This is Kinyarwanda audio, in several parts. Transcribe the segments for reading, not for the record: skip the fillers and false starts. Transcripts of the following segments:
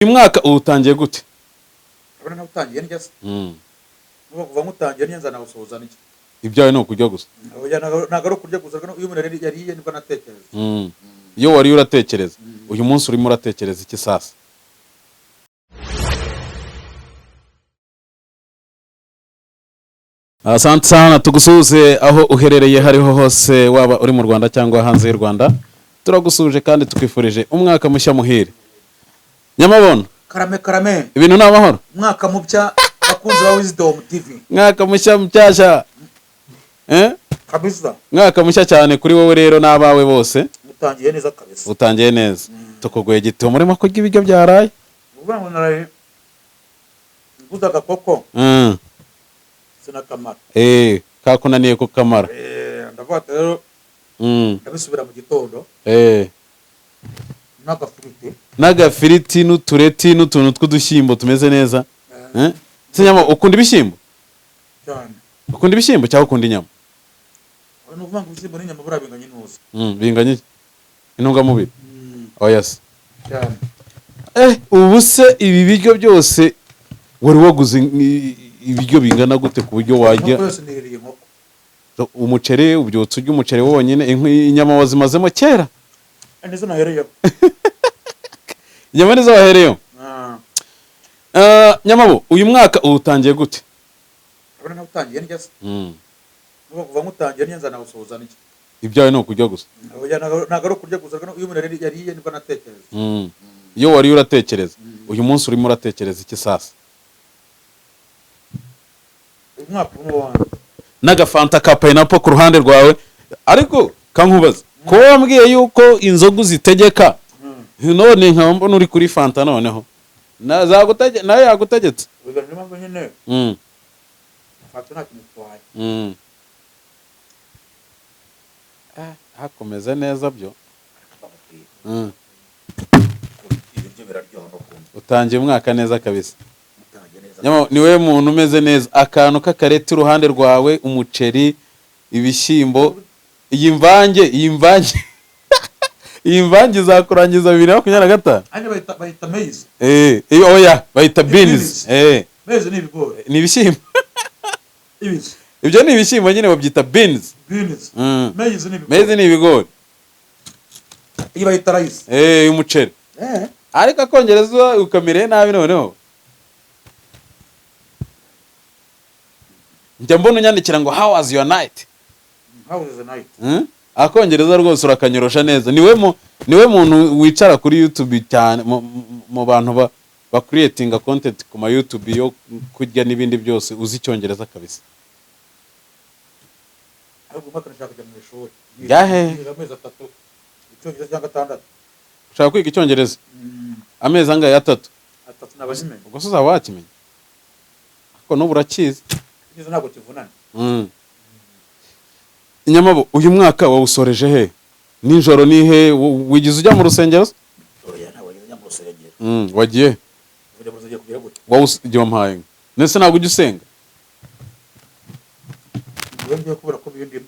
uyu mwaka uwutangiye gute? Urabona nawutangiye neza. Kuva ngutangiye neza nawusoza n'iki. Ibyawe no kujya gusa. Oya nagaro kurya gusa iyo umuntu yariye nibwo natekereza. Iyo wari uratekereza. Uyu munsi urimo uratekereza iki sasa? Asante sana, tugusuhuze aho uherereye hariho hose, waba uri mu Rwanda cyangwa hanze y'u Rwanda. Turagusuje kandi tukwifurije umwaka mushya muhire. Nyamabona Karame ibintu ni amahoro. Umwaka mupya bakunzi ba Wisdom TV. Mwaka mushya mucyasha. Kabisa. Mwaka mushya cyane kuri wowe rero n'abawe bose. Utangiye neza kabisa. Utangiye neza. Tukugoye gito muri mako y'ibiryo byaraye. Uvuga ngo naraye. Ngudaga koko. Sina kamara. Kakunaniye ku kamara. Ndavuga rero. Ndabisubira mu gitondo. N'agafiriti n'utureti n'utuntu tw'udushyimbo tumeze neza. Sinyama ukunda ibishyimbo? Cyane. Ukunda ibishyimbo cyangwa ukunda inyama? Abantu uvuga ngo ibishyimbo n'inyama burabinganye ntuzi. Binganye intungamubiri. Yes. Cyane. Ubu se ibi biryo byose wari waguze ibiryo bingana gute ku buryo wajya? Umuceri ubyotse urya umuceri wonyine, inyama wazimazemo kera? Nizo nahereyeho. Inyama nizo wahereyeho? Nyamabo uyu mwaka uwutangiye gute? Urabona nawutangiye neza. Kuva ngutangiye neza nawusoza n'iki. Ibyawe no kujya gusa. Oya nagaro kurya gusa iyo umuntu yariye nibwo natekereza. Iyo wari uratekereza. Uyu munsi urimo uratekereza iki sasa? Umwaka w'umuwanda. N'agafanta ka pineapple ku ruhande rwawe, ariko kankubaza ko wambwiye yuko inzoga uzitegeka, none nkaba mbona uri kuri fanta noneho nawe yagutegetse. Ubwo ni mpamvu nyine fanta nta kintu twaye. Hakomeze neza byo. Ibiryo biraryoha no kumva. Utangiye umwaka neza kabisa. Niwe muntu umeze neza. Akantu k'akareti uruhande rwawe, umuceri, ibishyimbo, iyi mvange izakurangiza 2025. Ane bayita maize. Oya bayita beans. Maize ni ibigori. Ni ibishyimbo. Ibiki. Ibyo ni ibishyimbo nyine babyita beans. Beans. Maize ni ibigori. Maize ni ibigori. Iyi bayita rice. Umuceri. Ariko akongereza ukamire nabi noneho. Njya mbona unyandikira ngo how was your night? How was the night? Akongereza rwose urakanyorosha neza. Niwe muntu wicara kuri YouTube cyane mu bantu ba creating content ku ma YouTube yo kujya n'ibindi byose uzi icyongereza kabisa. Ariko umwaka nashaka kujya mu ishuri. Yahe. Amezi 3. Icyongereza cyangwa 6. Ushaka kwiga icyongereza? Amezi angahe? 3. 3 n'abazimenya. Ubwo se wakimenya? Ariko n'ubu urakizi. Izo ntabwo kivunana. Nyamabo uyu mwaka wawusoreje he? Ninjoro ni he? Wigize ujya mu rusengero? Oya ntabwo njya mu rusengero. Wagiye? Ujya mu rusengero kugira gute? Wawugiye mpaye. Nese ntabwo ujya usenga? Ngiye kubura ko bindimo.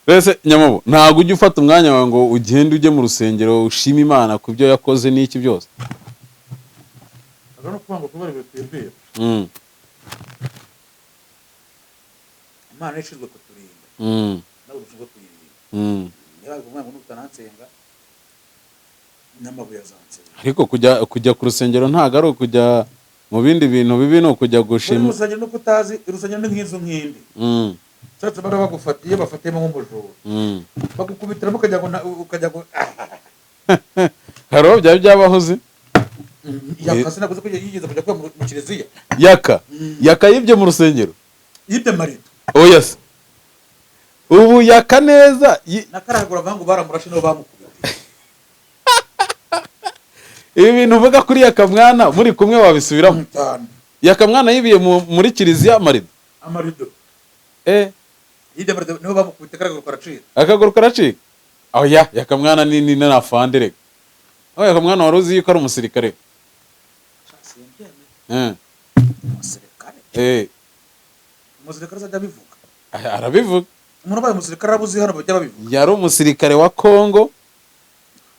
Rese Nyamabo ntabwo ujya ufata umwanya wawe ngo ugende ujye mu rusengero ushima Imana ku byo yakoze n'iki byose? Agano kwanga kubara ibitembera. Imana ishizwe kuturinda. Nabo dushobora kuyirinda. Niba umwana n'utanansenga n'amabuye azansenga. Ariko kujya ku rusengero ntago ari kujya mu bindi bintu bibi, no kujya gushima. Urusengero nuko utazi, urusengero ni nk'inzu nk'indi. Cyatse bagufatiye bafatiyemo nk'umujura. Bagukubitiramo ukajya ngo Haro byabahoze. Yakase naguze ko yigeze kujya kwa mu kiliziya. Yaka yibye mu rusengero. Yibye marito. Oya se. Ubu yaka neza. Nakaragura vangu baramurashe no bamukubita. Ibi bintu uvuga kuri Yakamwana muri kumwe wabisubiramo. Yakamwana yibiye muri kiliziya marido. Amarido. Yibye marito no bamukubita karagura karacika. Akaguru karacika. Oya Yakamwana ni nafandere. Yakamwana waruzi yuko ari umusirikare. Umusirikare. Umusirikare azajya bivuga. Arabivuga. Umuntu baye umusirikare abuzi hano bajya babivuga. Yari umusirikare wa Kongo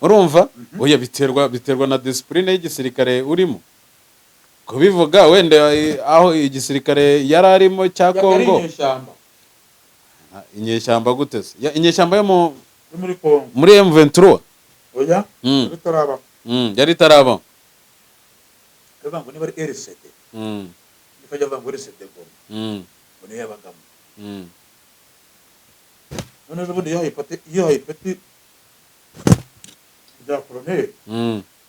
urumva oya biterwa na discipline y'igisirikare urimo kubivuga wenda aho igisirikare yari arimo cya Kongo inyeshyamba gute se inyeshyamba yo muri Kongo muri M23 oya bitaraba yari taraba ngo ni bari RCD nikajya banga RCD Goma ngo ni yabagamo none ejo bundi iyo hayipeti bya colonel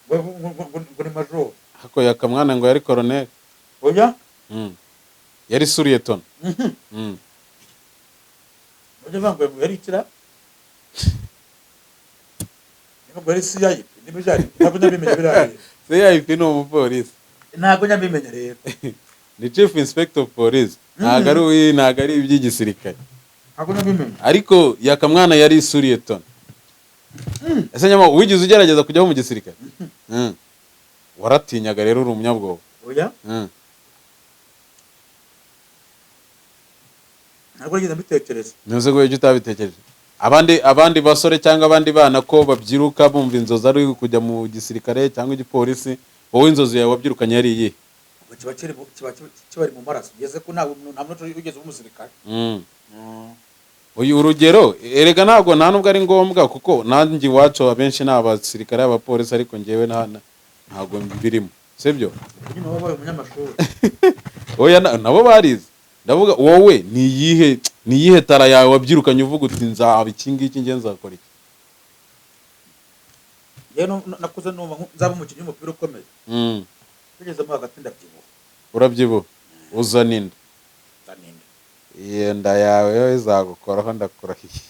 ngo ni major hako yakamwana ngo yari colonel oya yari surieton oya banga ngo yari kira ngo yari CIP nibijari ntabwo nyabimenya biraye CIP ni umupolisi ntabwo nyabimenya rero ni chief inspector of police ntabwo ari iby'igisirikare ntabwo nyabimenya ariko yakamwana yari surieton ese nyama wigize ugerageza kujyaho mu gisirikare waratinyaga rero uri umunyabwoba oya ntabwo ngize mbitekereza ntuze ngo ujye utabitekereje abandi basore cyangwa abandi bana ko babyiruka bumva inzozi ari kujya mu gisirikare cyangwa igipolisi wowe inzozi yawe wabyirukanye yari iyihe kiba kibari mu maraso ugeze ko nta muntu ugeze umusirikare uyu urugero erega ntabwo nta nubwo ari ngombwa kuko nanjye iwacu abenshi ni abasirikare abapolisi ariko ngewe ntabwo birimo sibyo nyine wabaye umunyamashuri oya nabo barize ndavuga wowe ni iyihe tara yawe wabyirukanye uvuga uti nzaba iki ngiki nge nzakora iki yewe nakuze numva nzaba umukinnyi w'umupira ukomeye tugezemo hagati ndabyibuha urabyibuha uzana inda iyo nda yawe yo izagukoraho ndakurahiye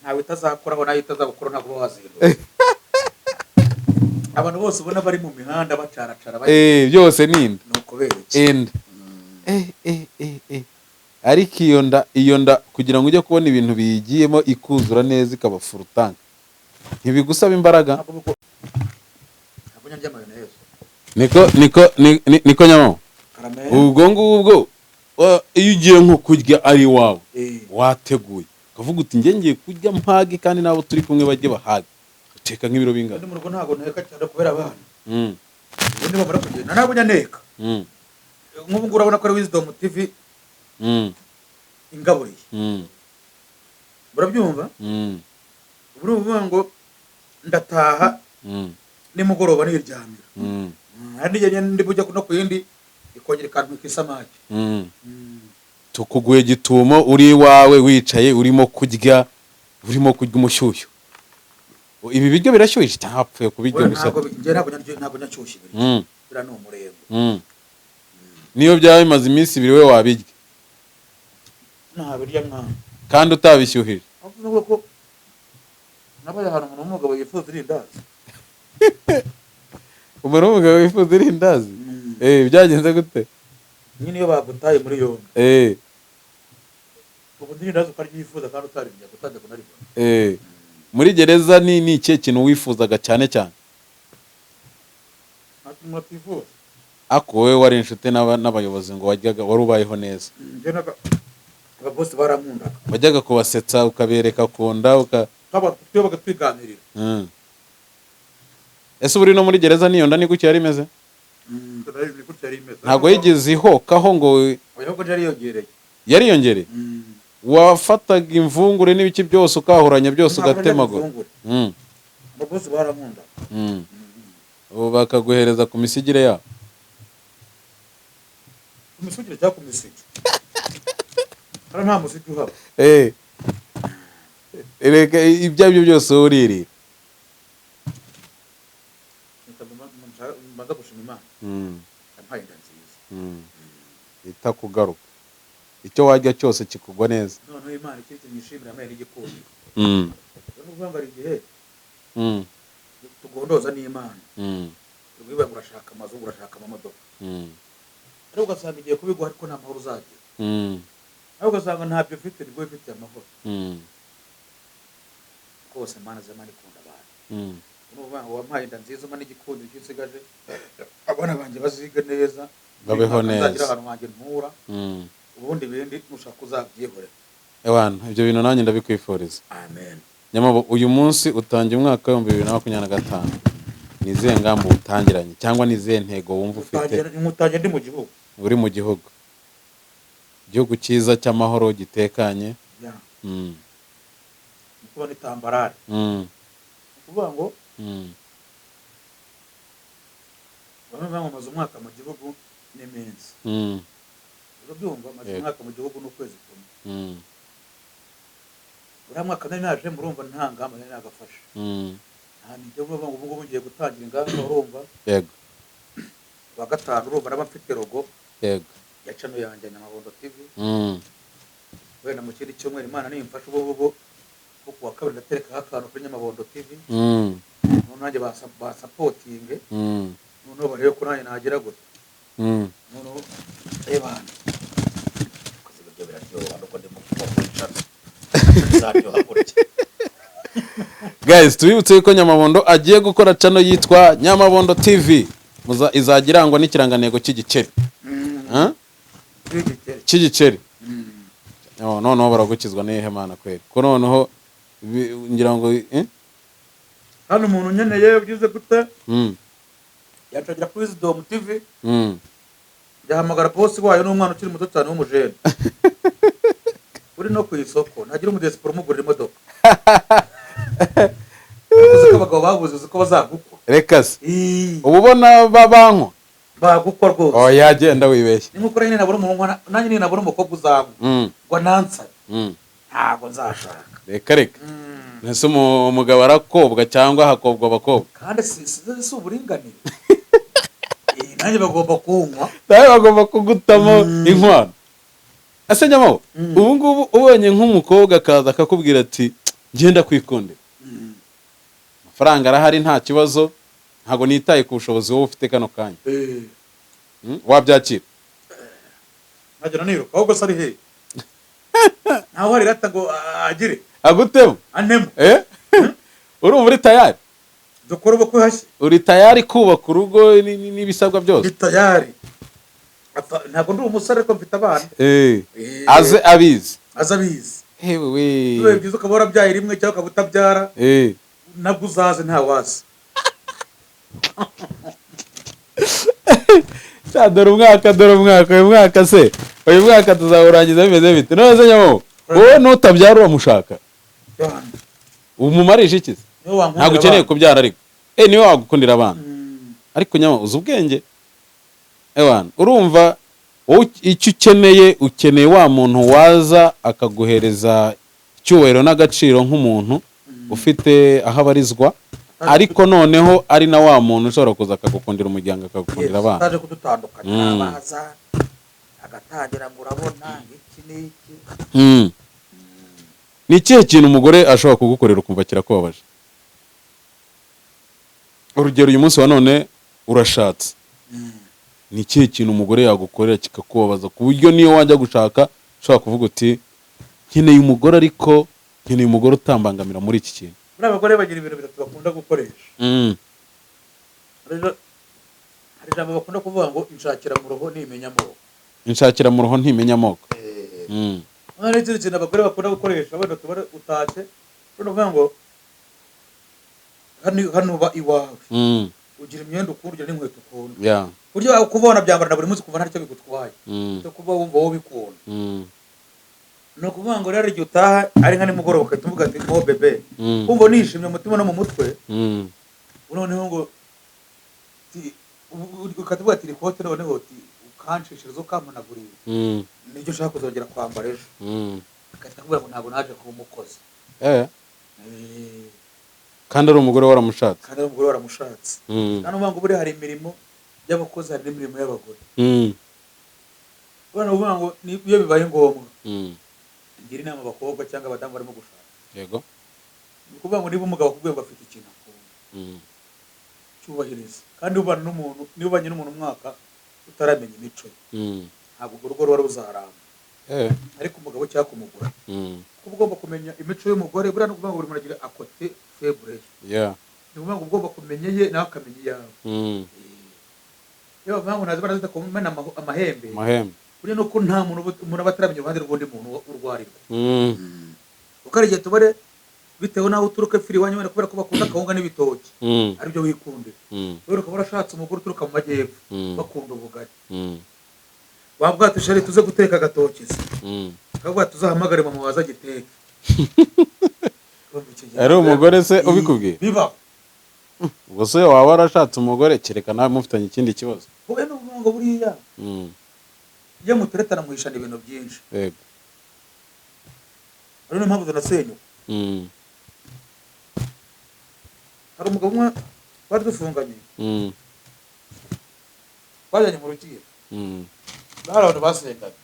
ntawe itazakoraho nayo itazagukoraho ntabwo wazindura abantu bose ubona bari mu mihanda bacaracara byose ni inda ni ukubera iki inda ariko iyo nda kugira ngo ujye kubona ibintu biyigiyemo ikuzura neza ikaba furutanka ntibigusaba imbaraga ntabwo nyarya mayoneze niko nyamamo ubwo ngubwo iyo ugiye nko kurya ari iwawe wateguye ukavuga uti ngiye kurya mpage kandi nabo turi kumwe bajye bahage uteka nk'ibiro bingana mu rugo ntabwo nteka cyane kubera abana ubundi bamara kugenda ntabwo nyaneka nk'ubu ngubu urabona ko ari Wisdom TV ingaburiye murabyumva ubu ni ukuvuga ngo ndataha nimugoroba niryamira hari n'igihe ndi bujya no ku yindi ikongera ikantwika isamaki tukuguye gitumo uri iwawe wicaye urimo kurya umushyushyu ibi biryo birashyushye cyangwa hapfuye kubiryo gusa ntabwo nyashyushye biriya ni umurego niyo byaba bimaze iminsi ibiri we wabirya ntabirya mwana kandi utabishyuhije avuga ko nabaye ahantu umuntu w'umugabo yifuza irindazi umuntu w'umugabo wifuza irindazi byagenze gute nyine iyo bagutaye muri yombi ubu irindazi ukaryifuza kandi utarimenya gutangira kunaribona muri gereza ni ikihe kintu wifuzaga cyane cyane muratifuza ako wowe wari inshuti n'abayobozi ngo wari ubayeho neza ababosi barankundaga wajyaga kubasetsa ukabereka kunda twabaga twiganirira ese uri no muri gereza niyo nda ni gutya yari imeze ntabwo yigeze ihokaho ngo yariyongereye wafataga imvungure n'ibiki byose ukahuranya byose ugatemagura ababosi barankundaga ubu bakaguhereza ku misigire yabo ku misigire cyangwa ku misigi kandi nta musigi uhaba reka ibyo ari byo byose uririra mbanza gushima Imana yampaye inda nziza itakugaruka icyo wajya cyose kikugwa neza noneho Imana ikindi nyishimira yampaye n'igikundi ni ukuvuga ngo hari igihe tugondoza n'Imana tubwiwe ngo urashaka amazu urashaka amamodoka ariko ugasanga igiye kubiguha ariko nta mahoro uzagira ariko ugasanga ntabyo ufite nibwo wifitiye amahoro rwose Imana z'Imana ikunda abantu n'uvuga ngo wampaye inda nziza umpa n'igikundi icyo usigaje abana banjye baziga neza babeho neza nzagira ahantu hanjye ntura ubundi bindi nushaka uzabyihorera ewana ibyo bintu nanjye ndabikwifuriza amen Nyamabo uyu munsi utangiye umwaka wa 2025 ni izihe ngamba utangiranye cyangwa ni izihe ntego wumva ufite mutangiye ndi mu gihugu uri mu gihugu cyiza cy'amahoro gitekanye kuba ni tambarare kuvuga ngo bamwe bamaze umwaka mu gihugu n'iminsi urabyumva amaze umwaka mu gihugu n'ukwezi kumwe uriya mwaka nari naje murumva nta ngamba nari nagafashe nta nijya vuba ngo ubu ngubu ngiye gutangira ingamba urumva yego wa gatanu urumva naba mfite logo yego ya channel yanjye Nyamabondo TV wenda mu kindi cyumweru Imana nimfasha ubu kuko wa kabiri ndatereka akantu kuri Nyamabondo TV none nanjye ba supporting none barebe ko nanjye nagera gute none ebana kuziga byo biraryoha nuko ndimo kumusha guys tubibutse ko Nyamabondo agiye gukora channel yitwa Nyamabondo TV izagirangwa n'ikirangantego cy'igiceri cy'igiceri noneho baragukizwa n'ihe mana kweri ko noneho ngira ngo hano umuntu nyeneye byize gute yacagira kuri Wisdom TV yahamagara boss wayo n'umwana ukiri muto cyane w'umujene uri no ku isoko ntagira umudesiporo umugurira imodoka uzi ko abagabo babuze uzi ko bazagukwa reka se ubu ubona babanko bagukwa rwose yagenda wibeshye ni nkuko nyine nabura umuntu nanjye nyine nabura umukobwa uzangu ngo nansa ntago nzashaka reka nese umugabo arakobwa cyangwa hakobwa abakobwa kandi si uburinganire nanjye bagomba kunywa nawe bagomba kugutamo inkwano ase Nyamaho ubu ngubu ubonye nk'umukobwa akaza akakubwira ati ngenda kwikundira amafaranga arahari nta kibazo ntago nitaye ku bushobozi wowe ufite kano kanya wabyakira nagera niruka ahubwo sari he ntaho hari rata ngo agire agutemo antemo urumva uri tayari dukora ubu kwihashye uri tayari kubaka urugo n'ibisabwa byose uri tayari ntabwo ndi umusore ko mfite abana aze abizi hewe we byiza ukaba warabyaye rimwe cyangwa ukaba utabyara nabwo uzaze nta wazi dore umwaka se uyu mwaka tuzawurangiza bimeze bite none se Nyamaho wowe nutabyara uramushaka umumarisha iki ntabwo ukeneye kubyara ariko niwe wagukundira abana ariko Nyamaho uzi ubwenge urumva icyo ukeneye wa muntu waza akaguhereza icyubahiro n'agaciro nk'umuntu ufite aho abarizwa ariko noneho ari na wa muntu ushobora kuza akagukundira umuryango akagukundira abana taje kudutandukanya abaza agatangira ngo urabona iki n'iki ni ikihe kintu umugore ashobora kugukorera ukumva kirakubabaje urugero uyu munsi wa none urashatse ni ikihe kintu umugore yagukorera kikakubabaza ku buryo niyo wajya gushaka ushobora kuvuga uti nkeneye umugore ariko nkeneye umugore utambangamira muri iki kintu abagore bagira ibintu bitatu bakunda gukoresha hari ijambo bakunda kuvuga ngo inshakira mu roho ntimenya amoko hari ikindi kintu abagore bakunda gukoresha wenda tubare utashye uvuga ngo hano uba iwawe ugira imyenda ukunda ugira n'inkweto ukunda buryo kubona byambara na buri munsi kuva ntacyo bigutwaye cyo kuba wumva wowe bikunda ni ukuvuga ngo rero igihe utaha ari nka nimugoroba ugahita uvuga ati mo bebe wumva nishimye umutima no mu mutwe noneho ngo ukatuvuga ati rikote noneho ukanshishiriza ukampanagurira nibyo ushaka kuzongera kwambara ejo agahita akubwira ngo ntabwo naje kuba umukozi kandi ari umugore waramushatse kandi uvuga ngo buri hari imirimo y'abakozi hari n'imirimo y'abagore uvuga ngo iyo bibaye ngombwa ngira inama abakobwa cyangwa abadamu barimo gushaka yego ni ukuvuga ngo niba umugabo akubwiye ngo afite ikintu akunda cyubahiriza kandi ubana n'umuntu niba ubanye n'umuntu umwaka utaramenya imico ntabwo urwo rugo ruba ruzaramba ariko umugabo cyangwa kumugura kuba ugomba kumenya imico y'umugore buriya ni ukuvuga ngo buri muntu agira akote febure ni ukuvuga ngo ugomba kumenya ye nawe akamenya iyawe iyo bavuga ngo ntazibana zidakomena amahembe buriya nuko nta muntu aba ataramenya uruhande rw'undi muntu urwarirwa kuko hari igihe tubare bitewe n'aho uturuka firi wanyu wenda kubera ko bakunda akawunga n'ibitoki aribyo wikundira rero ukaba urashatse umugore uturuka mu majyepfo bakunda ubugari wabwira ati sheri tuze guteka agatoki se akabwira tuzahamagare mama waza agiteke ari umugore se ubikubwiye biba ubwo se waba warashatse umugore kereka nawe mufitanye ikindi kibazo wowe n'ubwo buriya iyo muteretana muhishana ibintu byinshi yego ari niyo mpamvu tunasenyuka hari umugabo umwe twari dufunganye twajyanye mu rukiko hari abantu basengaga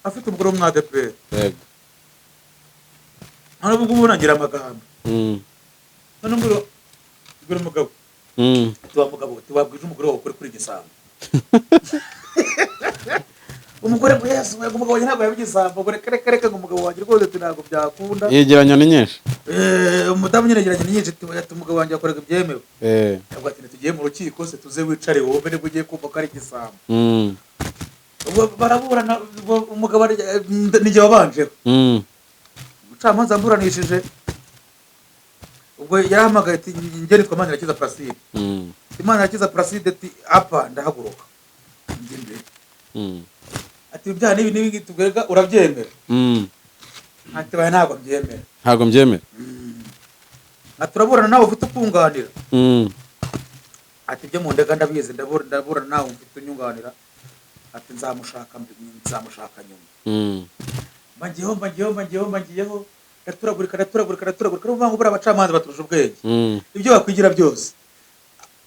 afite umugore w'umwadeperi yego hano ubwo nagira amagambo none mbwira umugabo tubabwije umugore wawe ukuri kuri igisambo umugore ngo yesu umugabo wanjye ntabwo yabigisambo ngo reka ngo umugabo wanjye rwose ntabwo byakunda yegeranya ni nyinshi umudamu nyine yegeranya ni nyinshi ati umugabo wanjye yakoraga ibyemewe ntabwo ati tugiye mu rukiko se tuze wicare wowe nibwo ugiye kumva ko ari igisambo baraburana umugabo nijye wabanjeho umucamanza amburanishije ubwo yarahamagaye ati njye nitwa Manirakiza Placide Manirakiza Placide ati apa ndahaguruka njye imbere ati ibyaha n'ibi tubwega urabyemera ati baye ntabwo mbyemera ati uraburana nawe ufite ukunganira ati ibyo mu ndega ndabizi ndaburana nawe ufite unyunganira ati nzamushaka nyuma mbagiyeho ndaturagurika urumva ngo buriya abacamanza baturusha ubwenge ibyo bakwigira byose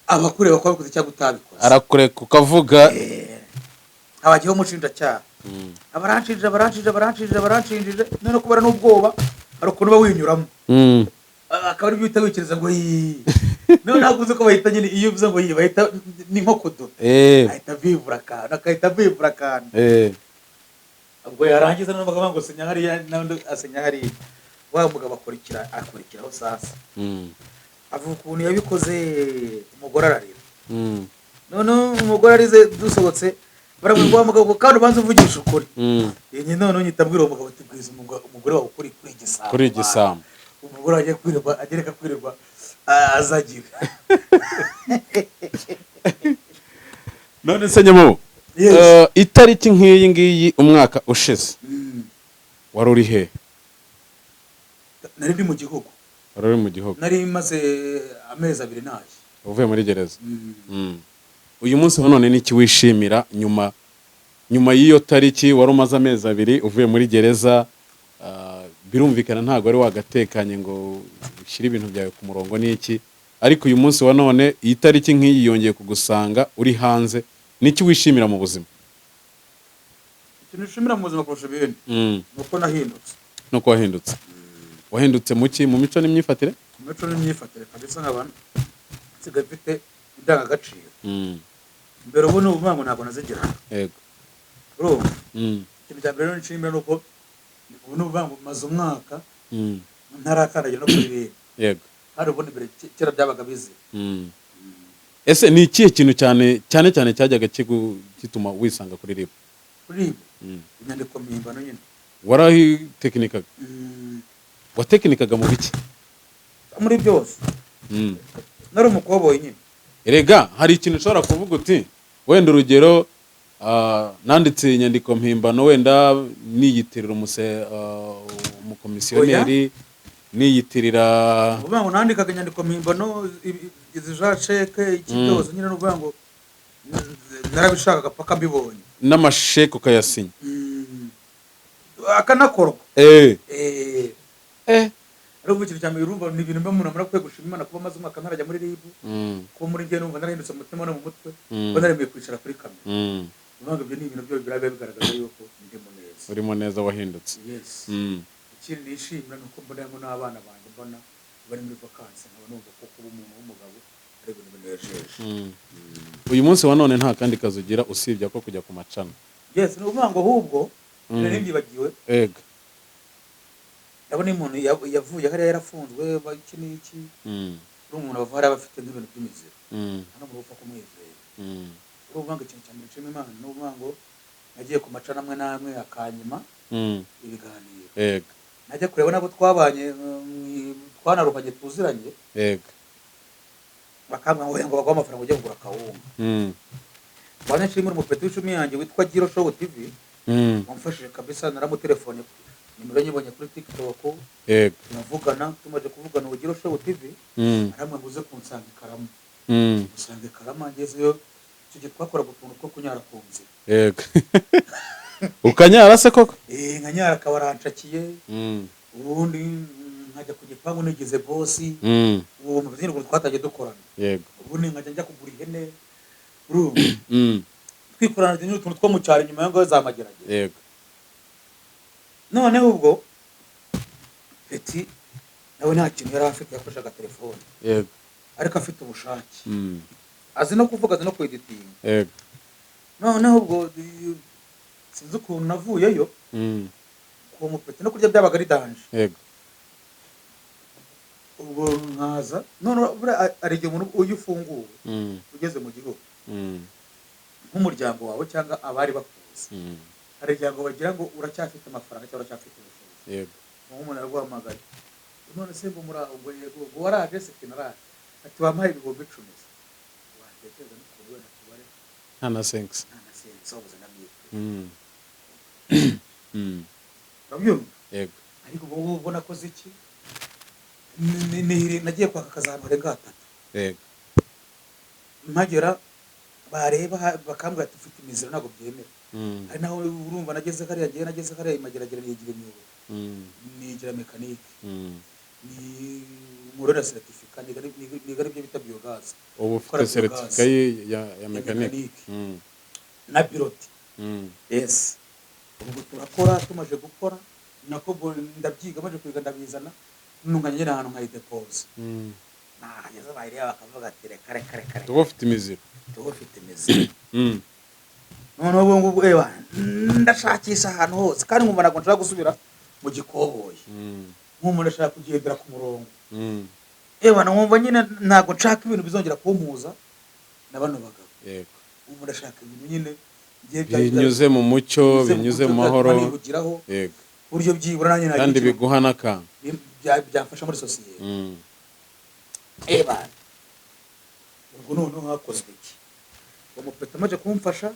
abakureba ko wabikoze cyangwa utabikoze arakureka ukavuga abagiyeho umushinjacyaha abaranshinjije none kubera n'ubwoba hari ukuntu uba winyuramo akaba ari byo uhita wikiriza ngo none ntabwo uzi ko bahita nyine iyo uvuze ngo bahita ni nko kudoda ahita bivura akantu ubwo yarangiza none bakavuga ngo senya hariya n'undi asenya hariya wa mugabo akurikiraho sasa avuga ukuntu yabikoze umugore ararira none umugore arize dusohotse baravuga wa mugabo kandi ubanza uvugisha ukuri nyine none nyita mbwira uwo mugabo ati bwiza umugore wawe kuri igisambo umugore agiye kwirirwa agereka kwirirwa azagira none se nyamo itariki nk'iyi ngiyi umwaka ushize wari uri he nari ndi mu gihugu wari uri mu gihugu nari maze amezi 2 naje uvuye muri gereza uyu munsi wa none niki wishimira nyuma y'iyo tariki wari umaze amezi 2 uvuye muri gereza birumvikana ntabwo ari wagatekanye ngo ushyire ibintu byawe ku murongo n'iki ariko uyu munsi wa none iyi tariki nk'iyi yongeye kugusanga uri hanze niki wishimira mu buzima ikintu nishimira mu buzima kurusha ibindi nuko nahindutse nuko wahindutse mu mico n'imyifatire kabisa nk'abantu nsigaye mfite indangagaciro mbere ubu n'ubu ntabwo nazigira yego urumva ikintu cya mbere nishimira ni uko ubu n'ubu maze umwaka ntarakandagira no kuri rero yego hari ubundi mbere kera byabaga bizira ese ni ikihe kintu cyane cyajyaga gituma wisanga kuri ribu inyandiko mpimbano nyine warahitekinikaga watekinikaga mu biki muri byose nari umukoboyi nyine erega hari ikintu ushobora kuvuga uti wenda urugero nanditse inyandiko mpimbano wenda niyitirira umukomisiyoneri niyitirira uvuga ngo nandikaga inyandiko mpimbano izi sheke iki byose nyine n'uvuga ngo narabishakaga paka mbibonye n'amasheke ukayasinya akanakorwa ariko ikintu cya mbere urumva ni ibintu mba umuntu amara gushima Imana kuba amaze umwaka ntarajya muri ribu kuba muri njye numva narahindutse mu mutima no mu mutwe kuba naremeye kwicara kuri kamera uvuga ibyo ni ibintu byo bigaragaza yuko ndimo neza urimo neza wahindutse ikindi nishimira ni uko mbonamo n'abana banjye mbona bari muri vakansi nkaba numva ko kuba umuntu w'umugabo ari ibintu binejeje uyu munsi wa none nta kandi kazi ugira usibye ko kujya ku macana ni ukuvuga ngo ahubwo nari mbyibagiwe ndabona umuntu yavuye hariya yarafunzwe iki n'iki uri umuntu bava hariya bafite nk'ibintu by'imiziro hano mu rupfa kumwizera uruvuga ngo ikintu cya mbere nshima Imana ni ukuvuga ngo nagiye ku macana amwe n'amwe akanyuma ibiganiro najya kureba nabo twabanye twanaruhanye tuziranye yego bakambwira ngo baguhe amafaranga ujye kugura kawunga bane nshimira umupeti w'icumi yanjye witwa Giro Show TV wamfashije kabisa naramutelefone nimero nyibonye kuri TikTok yego turavugana tumaze kuvugana uwo Giro Show TV aramwe nguze kunsanga Karama usanga Karama ngezeyo tujye twakoraga utuntu two kunyara ku nzira yego ukanyara se koko nkanyara kabarancakiye ubundi nkajya ku gipangu nigeze bosi uwo muvuzini ngo twataje dukorana yego ubundi nkajya njya kugura ihene twikorana n'utuntu two mu cyaro nyuma y'ingo za Mageragere yego noneho ubwo Peti nawe nta kintu yari afite yakoreshaga telefone yego ariko afite ubushake azi no kuvuga azi no kweditinga yego noneho ubwo sinzi ukuntu navuyeyo kuwo mupeti no kurya byabaga ari danje yego ubwo nkaza none ari igihe umuntu uyu ufunguwe ugeze mu gihugu nk'umuryango wawe cyangwa abari bakuzi hari igihe ngo bagira ngo uracyafite amafaranga cyangwa uracyafite ubushobozi yego umuntu araguhamagaye none se ngo muri aho ngo yego ngo waraje se kinaraje ati wampaye ibihumbi 10 watekereza no kubona tubare nta na sense ubuze namwite urabyumva yego ariko ubu ubona ko ziki nagiye kwaka akazantu renga 3 yego mpagera bareba bakambwira ati ufite imiziro ntabwo byemera ari naho urumva nageze kariya Mageragere nigira imyuga nigira mekanike ni murera certificate niga aribyo bita biogaz ubu ufite certificate ya mekanike na piloti yes ubwo turakora tumaje gukora nako ndabyiga maje kwiga ndabizana nunganye nyine ahantu nkayidepose nageze bayireba bakavuga ati reka tuba ufite imiziro none ubu ngubu ndashakisha ahantu hose kandi nkumva ntabwo nshaka gusubira mu gikoboyi nkumva ndashaka kugendera ku murongo nkumva nyine ntabwo nshaka ibintu bizongera kumpuza na bano bagabo yego nkumva ndashaka ibintu nyine binyuze mu mucyo binyuze mu mahoro yego buryo byibura nanjye kandi biguha n'akantu byamfasha muri sosiyete ubwo noneho hakozwe iki umupeta amaze kumfasha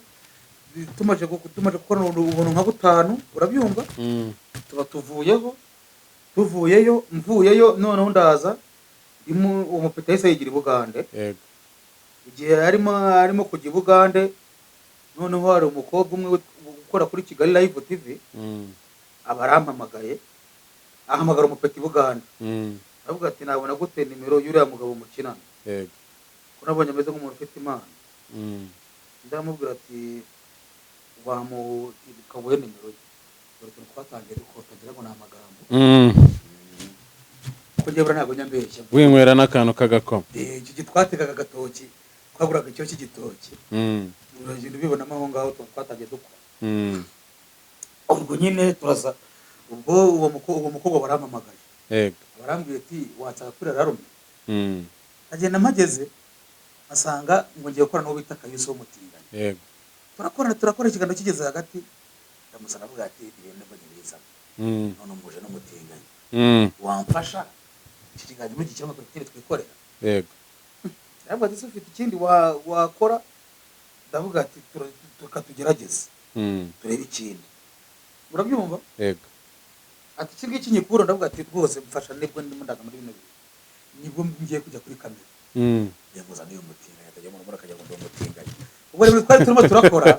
tumaje gukora ubuntu nka 5 urabyumva tuba tuvuyeyo mvuyeyo noneho ndaza umupeta yese yigira Bugande yego igihe arimo kujya Bugande noneho hari umukobwa umwe ukora kuri Kigali Live TV abarampamagaye ahamagara umupeta Bugande avuga ati nabona gute nimero y'uriya mugabo mukinana yego ko nabonye ameze nk'umuntu ufite imana ndamubwira ati wamukabuye nimero ye dore ko twatangiye dukotagira ngo namagambo ko njye ntabwo nyambeshya winywera n'akantu k'agakoma iki gitwatekaga agatoki twaguraga icyo cy'igitoki uragenda ubibonamo aho ngaho twatangiye dukora ubwo nyine turaza ubwo uwo mukobwa barampamagaye yego barambwiye ati watsaka kuri rarume agenda mpageze asanga ngo ngiye gukora n'uwo bita Kayuso w'umutinganya yego turakora ikiganiro kigeze hagati ndamusana avuga ati ibintu ngo nyibiza none umuje n'umutinganya wamfasha iki kiganiro muri gikiramo kuri twikorera yego aravuga ati ufite ikindi wakora ndavuga ati tukatugerageze turebe ikindi urabyumva yego ati iki ngiki nyikura ndavuga ati rwose mfasha nibwo ndimo ndaga muri bino bintu nibwo ngiye kujya kuri kamera yavuza niyo mutinganya atajya mu akajya ngo umutinganya ubwo rero twari turimo turakora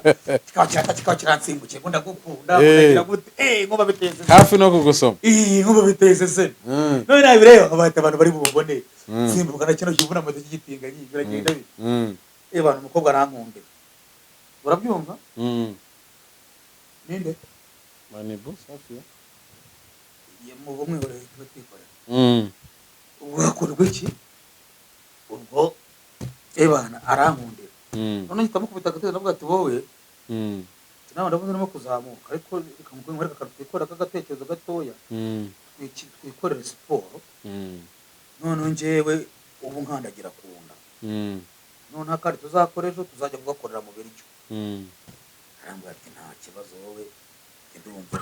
kikaba kiransimbukiye ngo ndagukunda ndagira gute nkuba biteze hafi no kugusoma nkuba biteze se none nabireba nkabahita abantu bari bubone simbuka na kino kivuna amaze cy'igitinganya biragenda bite abantu umukobwa arankundira urabyumva ninde manibu safi mu bumwe bari twikorera wakorwa iki ubwo ebana arankundira none nyita mukubita agatebe ndavuga ati wowe nawe ndabona urimo kuzamuka ariko ikamukwereka akantu twikora k'agatekerezo gatoya twikorere siporo none njyewe ubu nkandagira ku nda none akandi tuzakora ejo tuzajya kugakorera mu biryo arambwira ati nta kibazo wowe ndumva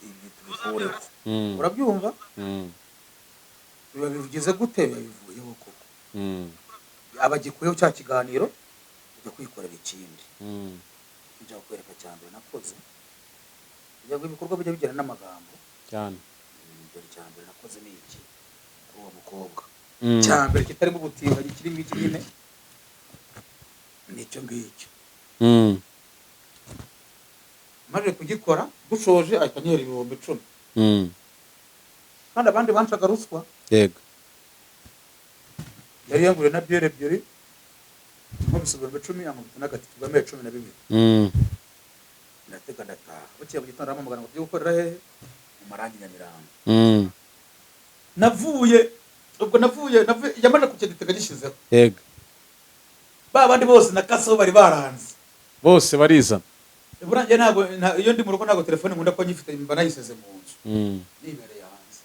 ibi tubivureho Mm. urabyumva Mm. biba bivugize gute biba bivuyeho koko Mm. abagikuyeho cya kiganiro ujya kwikorera ikindi Mm. njya kukwereka cya mbere nakoze kugira ngo ibikorwa bijya bigira n'amagambo cyane mbere cya mbere nakoze ni iki kuri uwo mukobwa Mm. cya mbere kitarimo ubutinganyi kirimo iki nyine nicyo ngicyo Mm. maze kugikora dushoje ahita anyera ibihumbi 10 Mm. kandi abandi bancaga ruswa yego yari yanguriye na byere ebyiri nkubise ibihumbi 10 ankubita n'agatike ibihumbi 12 Mm. ndatega ndataha bukeye mu gitondo aramamagana ngo tujye gukorera hehe mu marangi Nyamirambo Mm. navuye yamaze kukiditega gishyizeho yego ba bandi bose na kaso bari baranze bose barizana burangiye ntabwo iyo ndi mu rugo ntabwo telefone nkunda ko nyifite mba nayiseze mu nzu Mm. nibereye hanze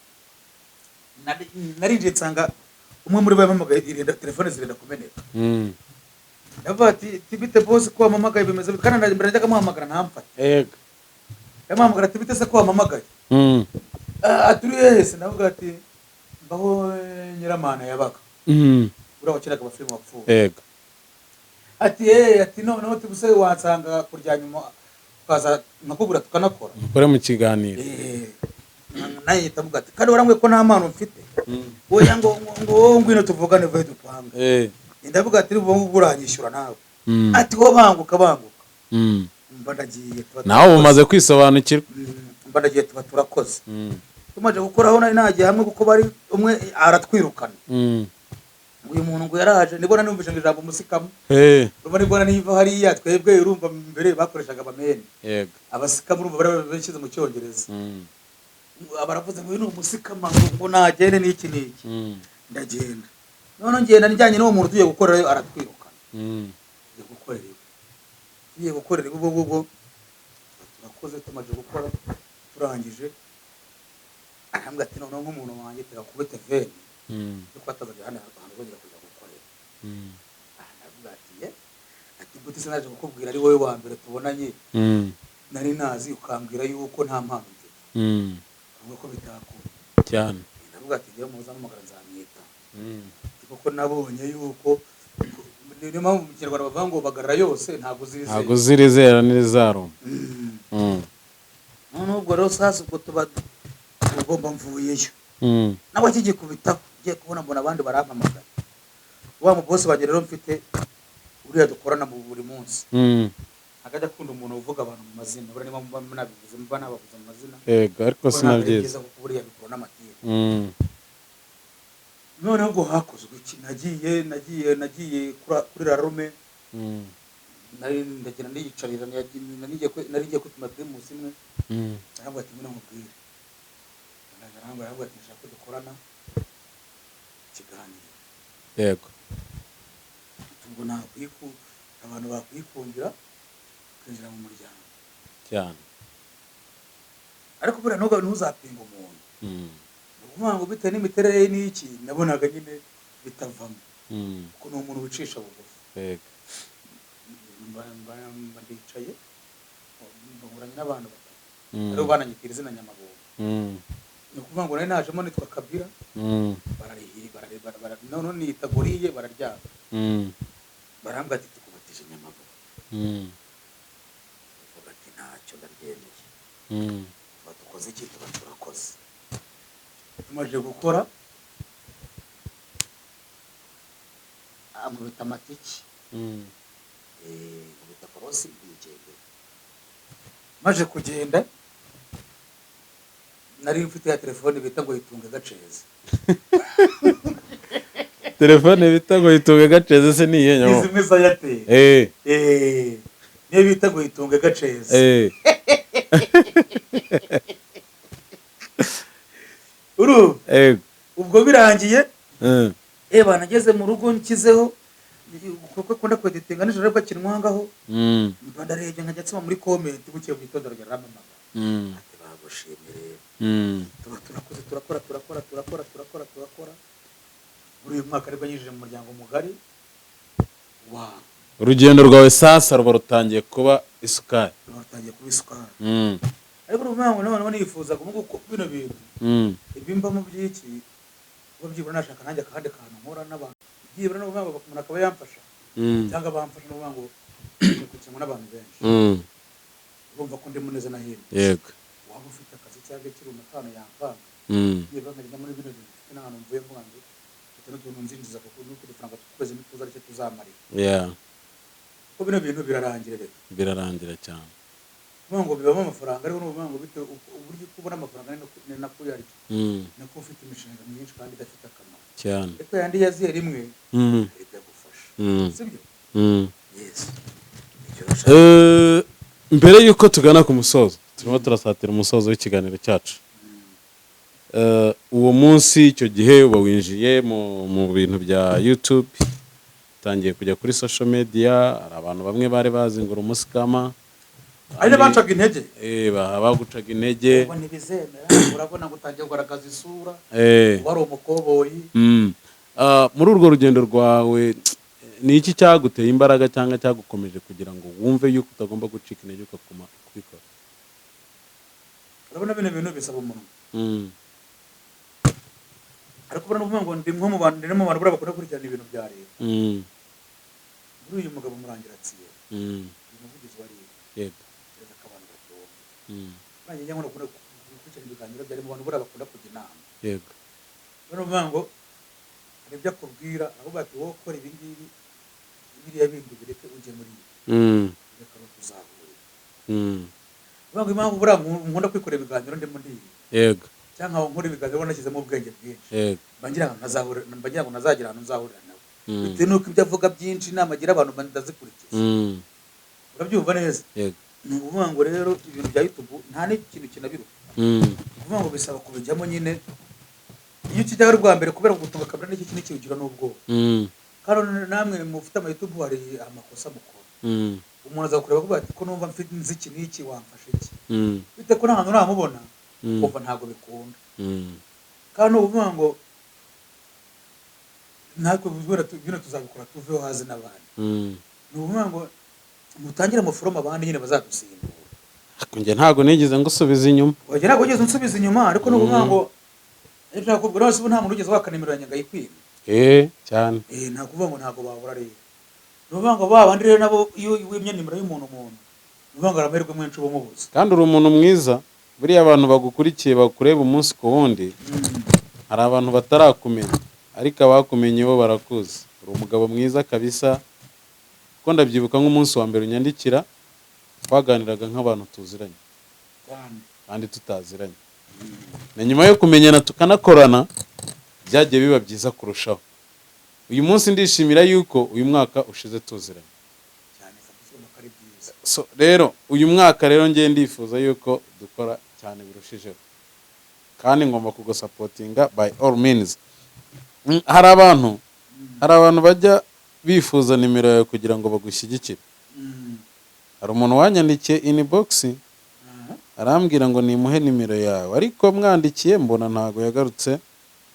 narinjiye nsanga umwe muri bo yampamagaye telefone zirenda kumeneka Mm. yavuga ati tibite bose ko wamamagaye bimeze bite kandi mbere najyaga muhamagara ntamfate yego yamuhamagara tibite se ko wamamagaye Mm. aturi hehe se navuga ati mbaho Nyiramana yabaga Mm. uriya wakinaga amafilime wapfuye yego ati ati noneho tubuse wansanga kurya nyuma ukaza nkakubura tukanakora mukore mu kiganiro naye yita avuga ati kandi warambwiye ko nta mpano mfite Mm. oya ngo ngwino tuvugane vuba dupanga ndavuga ati ubu ngubu uranyishyura nawe Mm. ati wo banguka Mm. mba ndagiye nawe umaze kwisobanukirwa mba ndagiye tuba turakoze Mm. tumaze gukoraho nari nagiye hamwe kuko bari umwe aratwirukana Mm. uyu muntu ngo yaraje nibona numvise ngo ijambo musikamo urumva nibona niva hariya twebwe urumva mbere bakoreshaga abameni yego abasikamo urumva bari bashyize mu cyongereza Mm. baravuze ngo uyu ni umusikama ngo nagende n'iki n'iki Mm. ndagenda noneho ngenda njyanye n'uwo muntu tugiye gukorerayo aratwirukana Mm. tugiye gukorera iwe ubwo turakoze tumaze gukora turangije arambwira ati noneho nk'umuntu wanjye tegakubite veni Mm. yuko atazajya hano ahantu bongera kujya gukorera Mm. aravuga ati gute se naje kukubwira ari wowe wa mbere tubonanye Mm. nari nazi ukambwira yuko nta mpamvu mfite Mm. avuga ko bitakunda cyane ndavuga ati ngewe muza n'umugara nzamwita Mm. kuko nabonye yuko niyo mpamvu mu kinyarwanda bavuga ngo bagarara yose ntabwo ntabwo zirizera n'irizaruma Mm. noneho ubwo rero sasa ubwo tuba ugomba mvuyeyo Mm. nawe akigikubitaho ugiye kubona mbona abandi barampamagara wa mu bosi wanjye rero mfite uriya dukorana mu buri munsi Mm. akajya akunda umuntu uvuga abantu mu mazina buriya niba mba nabavuze mu mazina yego ariko sinabyiza kuko buriya bikora n'amatiku Mm. noneho ubwo hakozwe iki nagiye kuri rarume Mm. ndagenda ndiyicarira nari ngiye kwituma primus imwe Mm. aravuga ati ngwino nkubwire aravuga ati nshaka ko dukorana ikiganiro yego ubwo abantu bakwikundira kwinjira mu muryango cyane ariko buriya ntuzapinga umuntu Mm. ni ukuvuga ngo bitewe n'imiterere ye n'iki nabonaga nyine bitavamo Mm. kuko ni umuntu wicisha bugufi yego ndicaye bahuranye n'abantu batatu Mm. aribo bananyitira izina Nyamabombo Mm. ni ukuvuga ngo nari najemo nitwa Kabira Mm. noneho niyita Goriye bararyama Mm. barambwira ati tukubatije Nyamabombo Mm. bavuga ati ntacyo ndaryemeye Mm. tuba dukoze iki tuba turakoze tumaze gukora amubita amatiki Mm. amubita korosi yigendera maze kugenda nari mfite ya telefone bita ngo yitunge gaceza telefone bita ngo yitunge gaceze se niye nyamo zimwe za Airtel niyo bita ngo yitunge gaceza ubwo birangiye banageze mu rugo nshyizeho kuko akunda kweditinga nijoro ariko akinwangaho mba ndarebye nkajya nsoma muri comment bukeye mu gitondo rya ramamaga ati bagushimire tuba turakora muri uyu mwaka ariko nyinjije mu muryango mugari urugendo rwawe sasa ruba rutangiye kuba isukari ariko uruvango none nifuza kuvuga uko bino bintu ibimba mu byiki uko byibura nashaka nanjye akahande kantu nkora n'abantu byibura n'uruvango umuntu akaba yamfasha cyangwa bamfasha n'uruvango kugira n'abantu benshi urumva ko ndi muneza na hino yego waba ufite akazi cyangwa ikiri umuntu yampanga niba nkajya muri bino bintu mfite n'ahantu mvuye mvuga ngo mfite n'utuntu nzinjiza kuko n'uko udufaranga tukwezi n'ituza aricyo tuzamarira kuko bino bintu birarangira cyane uvuga ngo bibamo amafaranga ariko n'uvuga ngo bite uburyo kubona amafaranga ni nako yaryo nako ufite imishinga myinshi kandi idafite akamaro cyane ariko yandi yaziye rimwe iragufasha sibyo yes mbere yuko tugana ku musozo turimo turasatira umusozo w'ikiganiro cyacu uwo munsi icyo gihe uba winjiye mu bintu bya YouTube utangiye kujya kuri social media hari abantu bamwe bari bazi ngo umusikama ari bacaga intege bagucaga intege ngo ntibizemera urabona ngo utangiye kugaragaza isura wari umukoboyi muri urwo rugendo rwawe ni iki cyaguteye imbaraga cyangwa cyagukomeje kugira ngo wumve yuko utagomba gucika intege ukaguma kubikora urabona bino bintu bisaba umuntu ariko ubona uvuga ngo ndi nko mu bantu buriya bakunda gukurikirana ibintu bya leta muri uyu mugabo Murangiratsiye umuvugizi wa leta yego abantu batumva nanjye njya nkunda gukurikirana ibiganiro byari mu bantu buriya bakunda kujya inama yego urabona uvuga ngo hari ibyo akubwira aho bati wowe ukora ibi ngibi biriya bindi bireke ujye muri ibi reka no tuzahurira uvuga ngo impamvu buriya nkunda kwikorera ibiganiro ndimo ndibi yego cyangwa nkora ibiganiro nashyizemo ubwenge bwinshi yego mbagira ngo nazagira ahantu nzahurira nawe bitewe n'uko ibyo avuga byinshi inama agira abantu ndazikurikiza urabyumva neza yego ni ukuvuga ngo rero ibintu bya YouTube nta n'ikintu kinabiruka ukuvuga ngo bisaba kubijyamo nyine iyo ukijyaho rwa mbere kubera gutunga kamera n'iki kintu kiwugira n'ubwoba kandi namwe mufite ama YouTube hari amakosa mukora umuntu aza kureba ko ati ko numva mfite nziki n'iki wamfashe iki bite ko nta hantu namubona kuva ntago bikunda kandi uvuga ngo natwe bino tuzabikora tuveho hazi n'abandi ni ukuvuga ngo mutangire amaforoma abandi nyine bazadusimbura njye ntago nigeze ngusubiza inyuma oya ntago ugeze unsubiza inyuma ariko ni ukuvuga ngo nshaka kubwira wese nta muntu ugeze wakanimero ya Nyagayikwiba cyane nta kuvuga ngo ntago babura rero ni ukuvuga ngo babandi rero nabo iyo wimye nimero y'umuntu ni ukuvuga ngo aramahirwe menshi uba umubuze kandi uri umuntu mwiza buriya abantu bagukurikiye bakureba umunsi ku wundi hari abantu batarakumenya ariko abakumenye bo barakuzi uri umugabo mwiza kabisa kuko ndabyibuka nk'umunsi wa mbere unyandikira twaganiraga nk'abantu tuziranye kandi tutaziranye na nyuma yo kumenyana tukanakorana byagiye biba byiza kurushaho uyu munsi ndishimira yuko uyu mwaka ushize tuziranye rero uyu mwaka rero ngiye ndifuza yuko dukora cyane birushijeho kandi ngomba kugusapotinga by all means hari abantu bajya bifuza nimero yawe kugira ngo bagushyigikire hari umuntu wanyandikiye inbox arambwira ngo nimuhe nimero yawe ariko mwandikiye mbona ntago yagarutse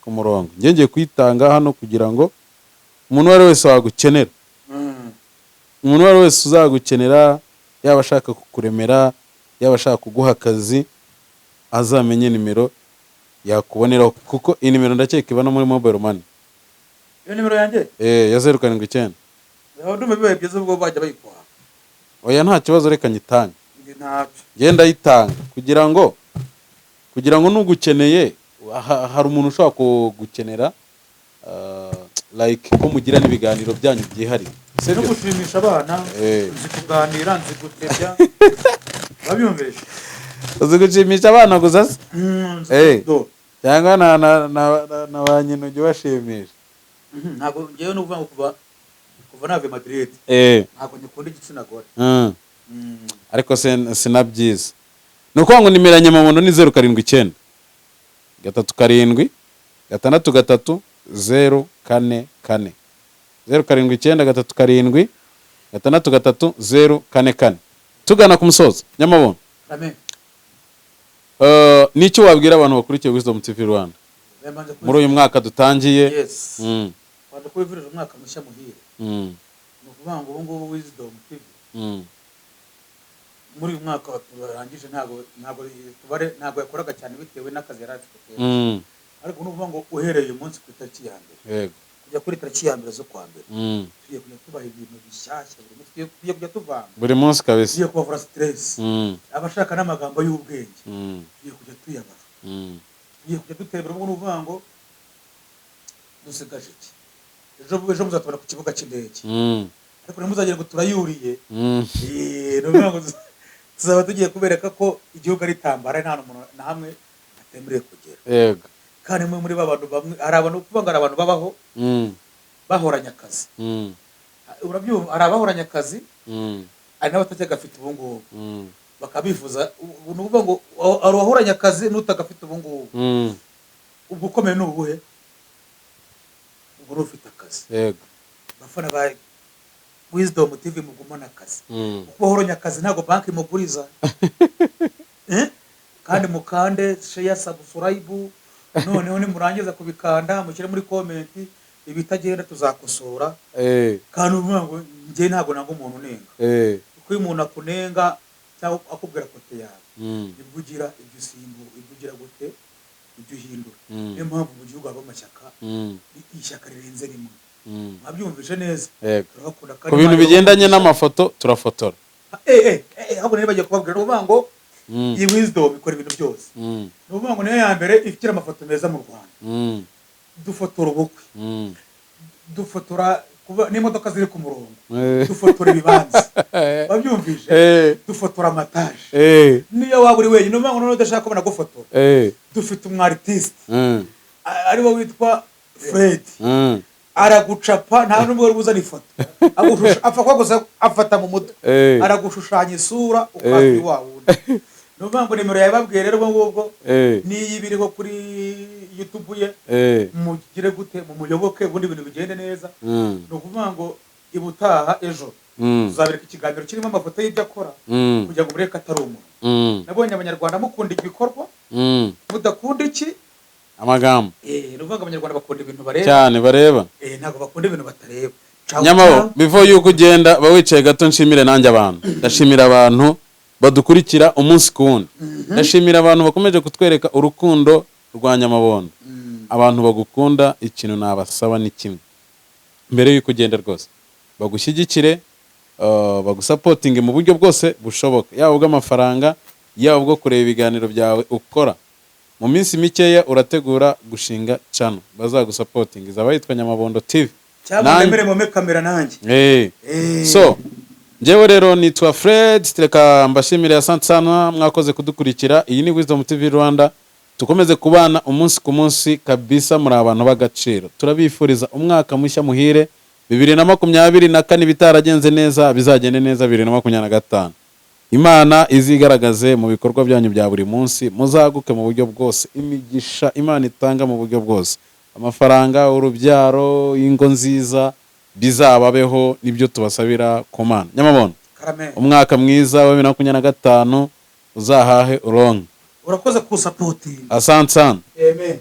ku murongo ngiye kuyitanga hano kugira ngo umuntu wari wese wagukenera umuntu wari wese uzagukenera yaba ashaka kukuremera yaba ashaka kuguha akazi azamenye nimero yakuboneraho kuko iyi nimero ndakeka iba no muri mobile money iyo nimero yanjye ya 079 ndumva bibaye byiza ubwo bajya bayikwa oya nta kibazo reka nyitange ntacyo genda yitanga kugira ngo nugukeneye hari umuntu ushobora kugukenera like ko mugira n'ibiganiro byanyu byihariye no gushimisha abana nzi kuganira nzi gutebya babyumvise uzi gushimisha abana gusa cyangwa na ba nyina ujya ubashimisha ntabwo ngewe n'uvuga ngo kuva nave Madrid ntabwo nyikunda igitsina gore ariko sinabyiza ni ukuvuga ngo nimero ya Nyamabondo ni 079 3 7 6 3 044 079 3 044 tugana ku musozo Nyamabondo nicyo wabwira abantu bakurikiye Wisdom TV Rwanda muri uyu mwaka dutangiye wanda kubivurira umwaka mushya muhire ni ukuvuga ngo ubu ngubu Wisdom TV muri uyu mwaka turangije ntabwo yakoraga cyane bitewe n'akazi yari afite. Ariko n'uvuga ngo uhereye uyu munsi ku itariki ya mbere, yego, kujya kuri tariki ya mbere zo kwa mbere, tugiye kujya tubaha ibintu bishyashya buri munsi, tugiye kujya tuvanga buri munsi kabisa, tugiye kubavura stress, abashaka n'amagambo y'ubwenge tugiye kujya tuyabaha, tugiye kujya dutebera ubwo n'uvuga ngo dusigaje iki, ejo muzatubona ku kibuga cy'indege, ariko ntimuzagire ngo turayuriye, n'uvuga ngo tuzaba tugiye kubereka ko igihugu ari itambara, nta n'umuntu na hamwe atemerewe kugera. yego, kandi muri bantu bamwe hari abantu kuvuga ngo hari abantu babaho bahoranya akazi, urabyumva, hari abahoranya akazi, hari n'abatagafite ubu ngubu, bakabifuza. Ni ukuvuga ngo hari uwahoranya akazi n'utagafite ubu ngubu, ubwo ukomeye ni ubuhe? ubwo ufite akazi. yego, bafana ba Wisdom TV mugumana akazi, kuko bahoranya akazi ntabwo banki imuguriza. Kandi mukande share, subscribe, noneho nimurangiza kubikanda mushyire muri comment ibitagenda tuzakosora. Kandi uvuga ngo njye ntabwo nanga umuntu unenga, kuko iyo umuntu akunenga cyangwa akubwira kote yawe, nibwo ugira ibyo usimbu, ibyo ugira gute, ibyo uhindura. Niyo mpamvu mu gihugu haba amashyaka, ishyaka rirenze rimwe. Mwabyumvise neza? Turakunda ku bintu bigendanye n'amafoto turafotora. Ahubwo niba bagiye kubabwira uvuga ngo iyi Wisdom ikora ibintu byose. N'uvuga ngo niyo ya mbere ifite amafoto meza mu Rwanda. Dufotora ubukwe, dufotora n'imodoka ziri ku murongo, dufotora ibibanza, babyumvise, dufotora amataje. Niyo waba uri wenyine n'uvuga ngo noneho udashaka kubona gufotora, dufite umwartiste ariwo witwa Fred, aragucapa, nta n'umwe uri buzana ifoto, afata mu mutwe, aragushushanya isura ukazwi wawundi. N'uvuga ngo nimero yababwiye rero ubwo niyi biriho kuri YouTube ye, mugire gute, mu muyoboke, ubundi ibintu bigende neza. Ni ukuvuga ngo ibutaha ejo tuzabereka ikiganiro kirimo amafoto y'ibyo akora, kugira ngo mureke atari umuntu. Nabonye abanyarwanda mukunda ibikorwa, mudakunda iki amagambo. N'uvuga ngo abanyarwanda bakunda ibintu bareba cyane, bareba, ntabwo bakunda ibintu batareba. Nyamabo, before yuko ugenda bawicaye gato, nshimire nanjye abantu, ndashimira abantu badukurikira umunsi ku wundi, ndashimira abantu bakomeje kutwereka urukundo rwa Nyamabondo. Abantu bagukunda, ikintu nabasaba ni kimwe, mbere yuko ugenda rwose bagushyigikire, bagusapotinge mu buryo bwose bushoboka, yaba ubw'amafaranga, yaba ubwo kureba ibiganiro byawe ukora. Mu minsi mikeya urategura gushinga channel bazagusapotinga, izaba yitwa Nyamabondo TV, cyangwa nemere mu kamera nanjye. So njyewe rero nitwa Fred, reka mbashimire, asante sana mwakoze kudukurikira. Iyi ni Wisdom TV Rwanda, tukomeze kubana umunsi ku munsi kabisa, muri abantu b'agaciro. Turabifuriza umwaka mushya muhire, 2024 bitaragenze neza bizagende neza 2025. Imana izigaragaze mu bikorwa byanyu bya buri munsi, muzaguke mu buryo bwose, imigisha Imana itanga mu buryo bwose, amafaranga, urubyaro, ingo nziza bizababeho, nibyo tubasabira ku Mana. Nyamabondo, umwaka mwiza wa 2025 uzahahe uronke. Urakoze ku support. Asante sana. Amen.